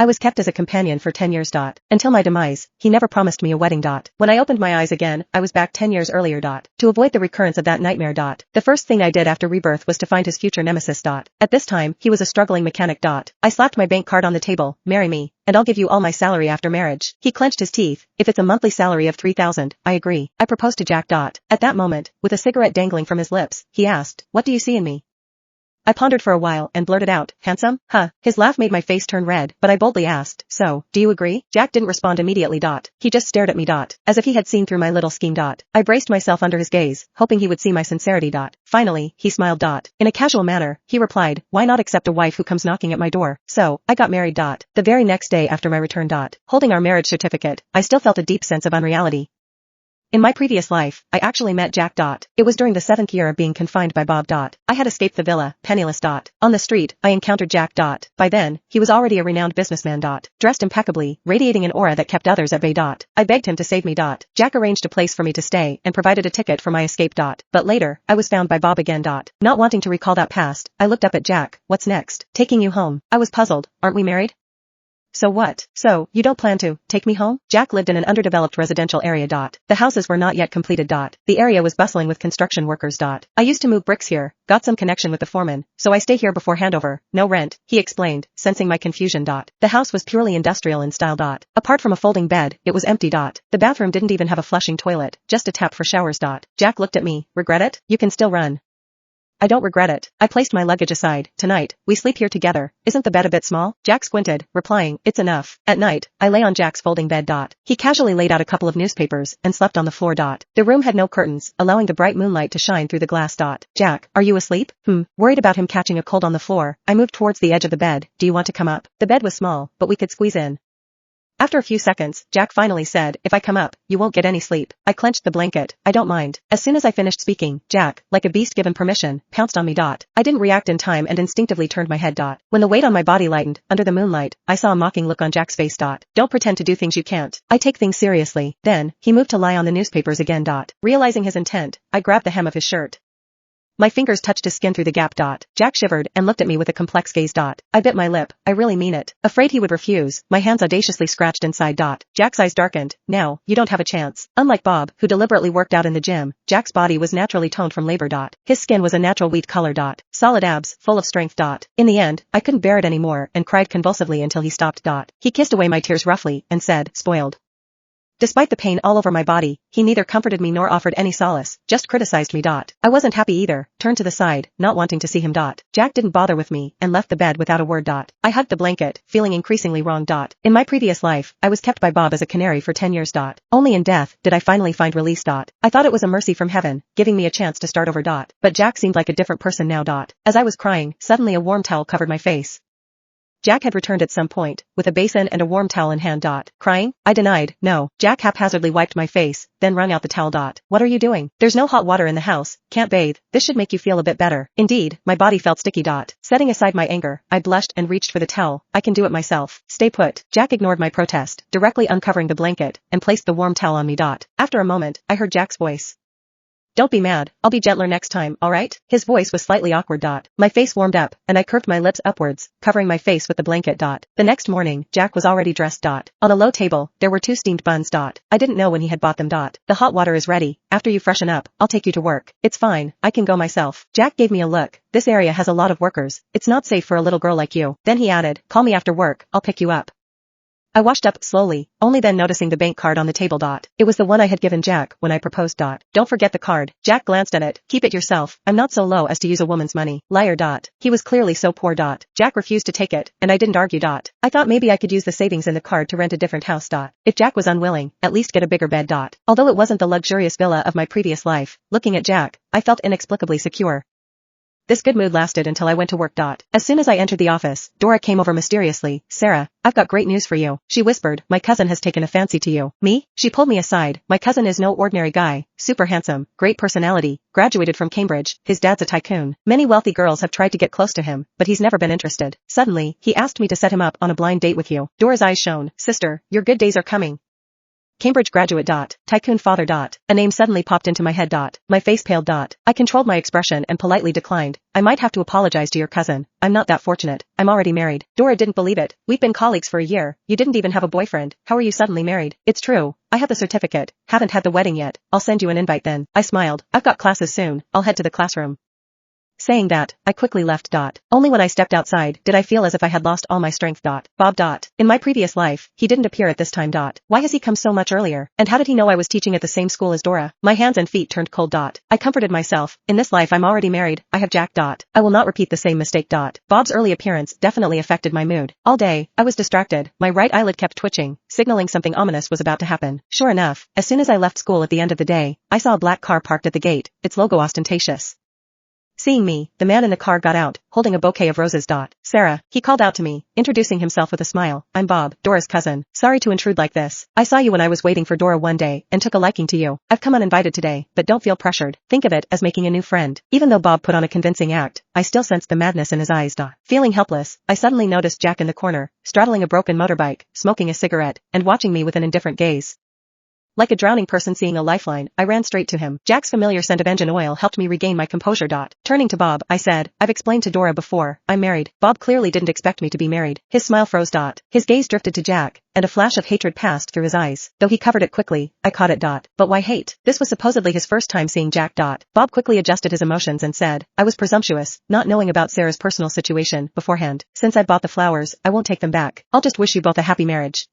I was kept as a companion for 10 years. Until my demise, he never promised me a wedding. When I opened my eyes again, I was back 10 years earlier. To avoid the recurrence of that nightmare. The first thing I did after rebirth was to find his future nemesis. At this time, he was a struggling mechanic. I slapped my bank card on the table. Marry me, and I'll give you all my salary after marriage. He clenched his teeth. If it's a monthly salary of 3,000, I agree. I proposed to Jack. At that moment, with a cigarette dangling from his lips, he asked, "What do you see in me?" I pondered for a while and blurted out, "Handsome?" Huh. His laugh made my face turn red, but I boldly asked, "So, do you agree?" Jack didn't respond immediately. He just stared at me. As if he had seen through my little scheme. I braced myself under his gaze, hoping he would see my sincerity. Finally, he smiled. In a casual manner, he replied, "Why not accept a wife who comes knocking at my door?" So, I got married. The very next day after my return. Holding our marriage certificate, I still felt a deep sense of unreality. In my previous life, I actually met Jack. It was during the 7th year of being confined by Bob. I had escaped the villa, penniless. On the street, I encountered Jack. By then, he was already a renowned businessman. Dressed impeccably, radiating an aura that kept others at bay. I begged him to save me. Jack arranged a place for me to stay and provided a ticket for my escape. But later, I was found by Bob again. Not wanting to recall that past, I looked up at Jack. "What's next?" "Taking you home." I was puzzled. "Aren't we married?" "So what? So, you don't plan to take me home?" Jack lived in an underdeveloped residential area. The houses were not yet completed. The area was bustling with construction workers. "I used to move bricks here, got some connection with the foreman, so I stay here before handover. No rent," he explained, sensing my confusion. The house was purely industrial in style. Apart from a folding bed, it was empty. The bathroom didn't even have a flushing toilet, just a tap for showers. Jack looked at me. "Regret it? You can still run." "I don't regret it." I placed my luggage aside. "Tonight, we sleep here together. Isn't the bed a bit small?" Jack squinted, replying, "It's enough." At night, I lay on Jack's folding bed. He casually laid out a couple of newspapers and slept on the floor. The room had no curtains, allowing the bright moonlight to shine through the glass. "Jack, are you asleep?" Worried about him catching a cold on the floor, I moved towards the edge of the bed. "Do you want to come up?" The bed was small, but we could squeeze in. After a few seconds, Jack finally said, "If I come up, you won't get any sleep." I clenched the blanket. "I don't mind." As soon as I finished speaking, Jack, like a beast given permission, pounced on me. I didn't react in time and instinctively turned my head. When the weight on my body lightened, under the moonlight, I saw a mocking look on Jack's face. "Don't pretend to do things you can't. I take things seriously." Then, he moved to lie on the newspapers again. Realizing his intent, I grabbed the hem of his shirt. My fingers touched his skin through the gap. Jack shivered and looked at me with a complex gaze. I bit my lip. "I really mean it." Afraid he would refuse, my hands audaciously scratched inside. Jack's eyes darkened. "Now, you don't have a chance." Unlike Bob, who deliberately worked out in the gym, Jack's body was naturally toned from labor. His skin was a natural wheat color. Solid abs, full of strength. In the end, I couldn't bear it anymore and cried convulsively until he stopped. He kissed away my tears roughly and said, "Spoiled." Despite the pain all over my body, he neither comforted me nor offered any solace, just criticized me. I wasn't happy either, turned to the side, not wanting to see him. Jack didn't bother with me and left the bed without a word. I hugged the blanket, feeling increasingly wrong. In my previous life, I was kept by Bob as a canary for 10 years. Only in death did I finally find release. I thought it was a mercy from heaven, giving me a chance to start over. But Jack seemed like a different person now. As I was crying, suddenly a warm towel covered my face. Jack had returned at some point, with a basin and a warm towel in hand. Crying? I denied, no. Jack haphazardly wiped my face, then wrung out the towel. "What are you doing? There's no hot water in the house, can't bathe, this should make you feel a bit better." Indeed, my body felt sticky. Setting aside my anger, I blushed and reached for the towel. "I can do it myself." "Stay put." Jack ignored my protest, directly uncovering the blanket, and placed the warm towel on me. After a moment, I heard Jack's voice. "Don't be mad, I'll be gentler next time, alright?" His voice was slightly awkward. My face warmed up, and I curved my lips upwards, covering my face with the blanket. The next morning, Jack was already dressed. On a low table, there were 2 steamed buns. I didn't know when he had bought them. "The hot water is ready. After you freshen up, I'll take you to work." "It's fine, I can go myself." Jack gave me a look. "This area has a lot of workers. It's not safe for a little girl like you." Then he added, "Call me after work, I'll pick you up." I washed up slowly, only then noticing the bank card on the table. It was the one I had given Jack when I proposed. "Don't forget the card." Jack glanced at it. "Keep it yourself. I'm not so low as to use a woman's money." Liar. He was clearly so poor. Jack refused to take it, and I didn't argue. I thought maybe I could use the savings in the card to rent a different house. If Jack was unwilling, at least get a bigger bed. Although it wasn't the luxurious villa of my previous life, looking at Jack, I felt inexplicably secure. This good mood lasted until I went to work. As soon as I entered the office, Dora came over mysteriously. "Sarah, I've got great news for you," she whispered. "My cousin has taken a fancy to you." "Me?" She pulled me aside. "My cousin is no ordinary guy, super handsome, great personality, graduated from Cambridge, his dad's a tycoon. Many wealthy girls have tried to get close to him, but he's never been interested. Suddenly, he asked me to set him up on a blind date with you." Dora's eyes shone. "Sister, your good days are coming." Cambridge graduate. Tycoon father. A name suddenly popped into my head. My face paled. I controlled my expression and politely declined. I might have to apologize to your cousin. I'm not that fortunate. I'm already married. Dora didn't believe it. We've been colleagues for a year. You didn't even have a boyfriend. How are you suddenly married? It's true. I have the certificate. Haven't had the wedding yet. I'll send you an invite then. I smiled. I've got classes soon. I'll head to the classroom. Saying that, I quickly left. Only when I stepped outside did I feel as if I had lost all my strength. Bob. In my previous life, he didn't appear at this time. Why has he come so much earlier? And how did he know I was teaching at the same school as Dora? My hands and feet turned cold. I comforted myself. In this life I'm already married. I have Jack. I will not repeat the same mistake. Bob's early appearance definitely affected my mood. All day, I was distracted. My right eyelid kept twitching, signaling something ominous was about to happen. Sure enough, as soon as I left school at the end of the day, I saw a black car parked at the gate, its logo ostentatious. Seeing me, the man in the car got out, holding a bouquet of roses. Sarah, he called out to me, introducing himself with a smile. I'm Bob, Dora's cousin. Sorry to intrude like this. I saw you when I was waiting for Dora one day and took a liking to you. I've come uninvited today, but don't feel pressured. Think of it as making a new friend. Even though Bob put on a convincing act, I still sensed the madness in his eyes. Feeling helpless, I suddenly noticed Jack in the corner, straddling a broken motorbike, smoking a cigarette, and watching me with an indifferent gaze. Like a drowning person seeing a lifeline, I ran straight to him. Jack's familiar scent of engine oil helped me regain my composure. Turning to Bob, I said, I've explained to Dora before, I'm married. Bob clearly didn't expect me to be married. His smile froze. His gaze drifted to Jack, and a flash of hatred passed through his eyes. Though he covered it quickly, I caught it. But why hate? This was supposedly his first time seeing Jack. Bob quickly adjusted his emotions and said, I was presumptuous, not knowing about Sarah's personal situation beforehand. Since I bought the flowers, I won't take them back. I'll just wish you both a happy marriage.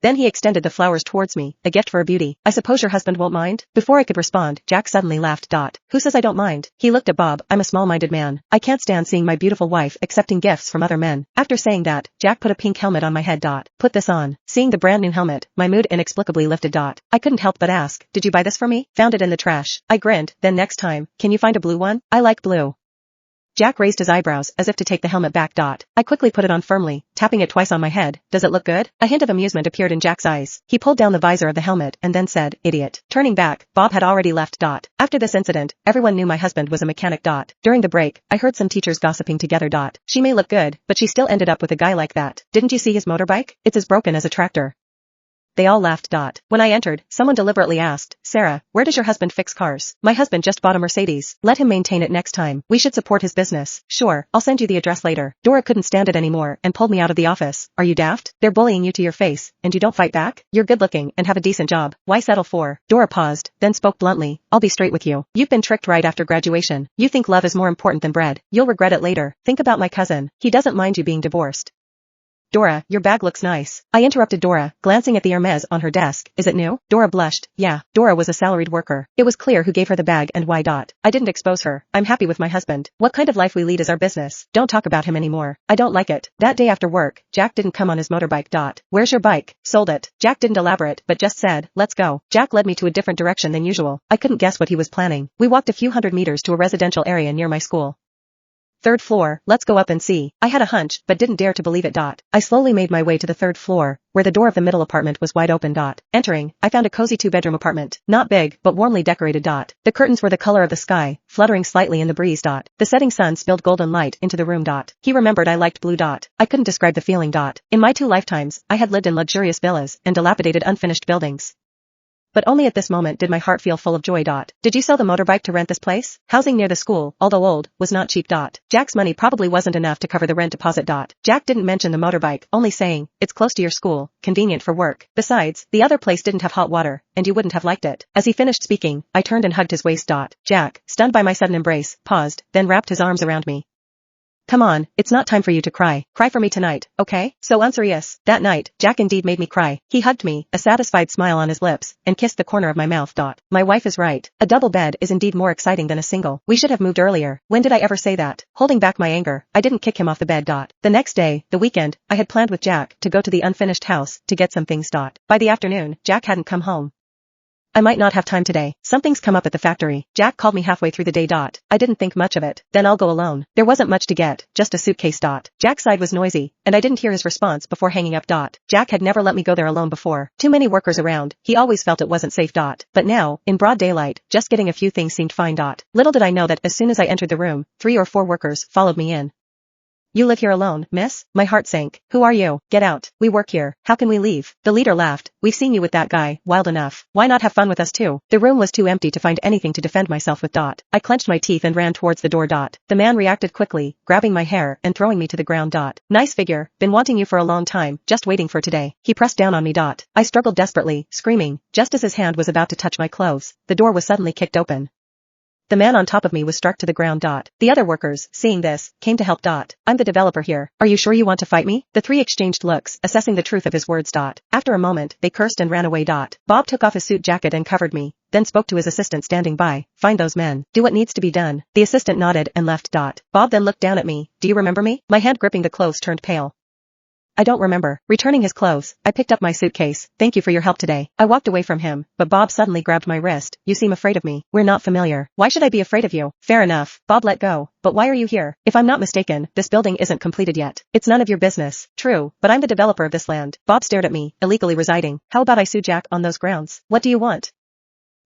Then he extended the flowers towards me, a gift for a beauty. I suppose your husband won't mind? Before I could respond, Jack suddenly laughed. Who says I don't mind? He looked at Bob. I'm a small-minded man. I can't stand seeing my beautiful wife accepting gifts from other men. After saying that, Jack put a pink helmet on my head. Put this on. Seeing the brand new helmet, my mood inexplicably lifted. I couldn't help but ask, did you buy this for me? Found it in the trash. I grinned. Then next time, can you find a blue one? I like blue. Jack raised his eyebrows as if to take the helmet back. I quickly put it on firmly, tapping it twice on my head. Does it look good? A hint of amusement appeared in Jack's eyes. He pulled down the visor of the helmet and then said, idiot. Turning back, Bob had already left. After this incident, everyone knew my husband was a mechanic. During the break, I heard some teachers gossiping together. She may look good, but she still ended up with a guy like that. Didn't you see his motorbike? It's as broken as a tractor. They all laughed. When I entered, someone deliberately asked, Sarah, where does your husband fix cars? My husband just bought a Mercedes. Let him maintain it next time. We should support his business. Sure, I'll send you the address later. Dora couldn't stand it anymore and pulled me out of the office. Are you daft? They're bullying you to your face, and you don't fight back? You're good looking and have a decent job. Why settle for? Dora paused, then spoke bluntly. I'll be straight with you. You've been tricked right after graduation. You think love is more important than bread. You'll regret it later. Think about my cousin. He doesn't mind you being divorced. Dora, your bag looks nice. I interrupted Dora, glancing at the Hermes on her desk. Is it new? Dora blushed. Yeah, Dora was a salaried worker. It was clear who gave her the bag and why. I didn't expose her. I'm happy with my husband. What kind of life we lead is our business. Don't talk about him anymore. I don't like it. That day after work, Jack didn't come on his motorbike. Where's your bike? Sold it. Jack didn't elaborate, but just said, let's go. Jack led me to a different direction than usual. I couldn't guess what he was planning. We walked a few hundred meters to a residential area near my school. Third floor, let's go up and see. I had a hunch, but didn't dare to believe it. I slowly made my way to the third floor, where the door of the middle apartment was wide open. Entering, I found a cozy two-bedroom apartment. Not big, but warmly decorated. The curtains were the color of the sky, fluttering slightly in the breeze. The setting sun spilled golden light into the room. He remembered I liked blue. I couldn't describe the feeling. In my 2 lifetimes, I had lived in luxurious villas and dilapidated unfinished buildings. But only at this moment did my heart feel full of joy. Did you sell the motorbike to rent this place? Housing near the school, although old, was not cheap. Jack's money probably wasn't enough to cover the rent deposit. Jack didn't mention the motorbike, only saying, it's close to your school, convenient for work. Besides, the other place didn't have hot water, and you wouldn't have liked it. As he finished speaking, I turned and hugged his waist. Jack, stunned by my sudden embrace, paused, then wrapped his arms around me. Come on, it's not time for you to cry. Cry for me tonight, okay? So unserious. That night, Jack indeed made me cry. He hugged me, a satisfied smile on his lips, and kissed the corner of my mouth. My wife is right. A double bed is indeed more exciting than a single. We should have moved earlier. When did I ever say that? Holding back my anger, I didn't kick him off the bed. The next day, the weekend, I had planned with Jack to go to the unfinished house to get some things. By the afternoon, Jack hadn't come home. I might not have time today. Something's come up at the factory. Jack called me halfway through the day. I didn't think much of it. Then I'll go alone. There wasn't much to get, just a suitcase. Jack's side was noisy, and I didn't hear his response before hanging up. Jack had never let me go there alone before. Too many workers around. He always felt it wasn't safe. But now, in broad daylight, just getting a few things seemed fine. Little did I know that as soon as I entered the room, 3 or 4 workers followed me in. You live here alone, miss? My heart sank. Who are you? Get out. We work here. How can we leave? The leader laughed. We've seen you with that guy, wild enough. Why not have fun with us too? The room was too empty to find anything to defend myself with. I clenched my teeth and ran towards the door. The man reacted quickly, grabbing my hair and throwing me to the ground. Nice figure, been wanting you for a long time, just waiting for today. He pressed down on me. I struggled desperately, screaming. Just as his hand was about to touch my clothes, the door was suddenly kicked open. The man on top of me was struck to the ground. The other workers, seeing this, came to help. I'm the developer here. Are you sure you want to fight me? The three exchanged looks, assessing the truth of his words. After a moment, they cursed and ran away. Bob took off his suit jacket and covered me, then spoke to his assistant standing by. Find those men. Do what needs to be done. The assistant nodded and left. Bob then looked down at me. Do you remember me? My hand gripping the clothes turned pale. I don't remember. Returning his clothes, I picked up my suitcase. Thank you for your help today. I walked away from him, but Bob suddenly grabbed my wrist. You seem afraid of me. We're not familiar. Why should I be afraid of you? Fair enough. Bob let go. But why are you here? If I'm not mistaken, this building isn't completed yet. It's none of your business. True, but I'm the developer of this land. Bob stared at me, illegally residing. How about I sue Jack on those grounds? What do you want?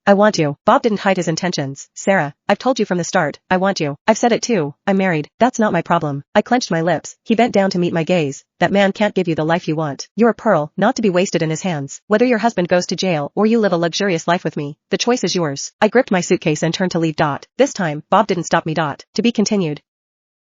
I want you. Bob didn't hide his intentions. Sarah, I've told you from the start, I want you. I've said it too. I'm married. That's not my problem. I clenched my lips. He bent down to meet my gaze. That man can't give you the life you want. You're a pearl, not to be wasted in his hands. Whether your husband goes to jail or you live a luxurious life with me, the choice is yours. I gripped my suitcase and turned to leave. This time, Bob didn't stop me. To be continued.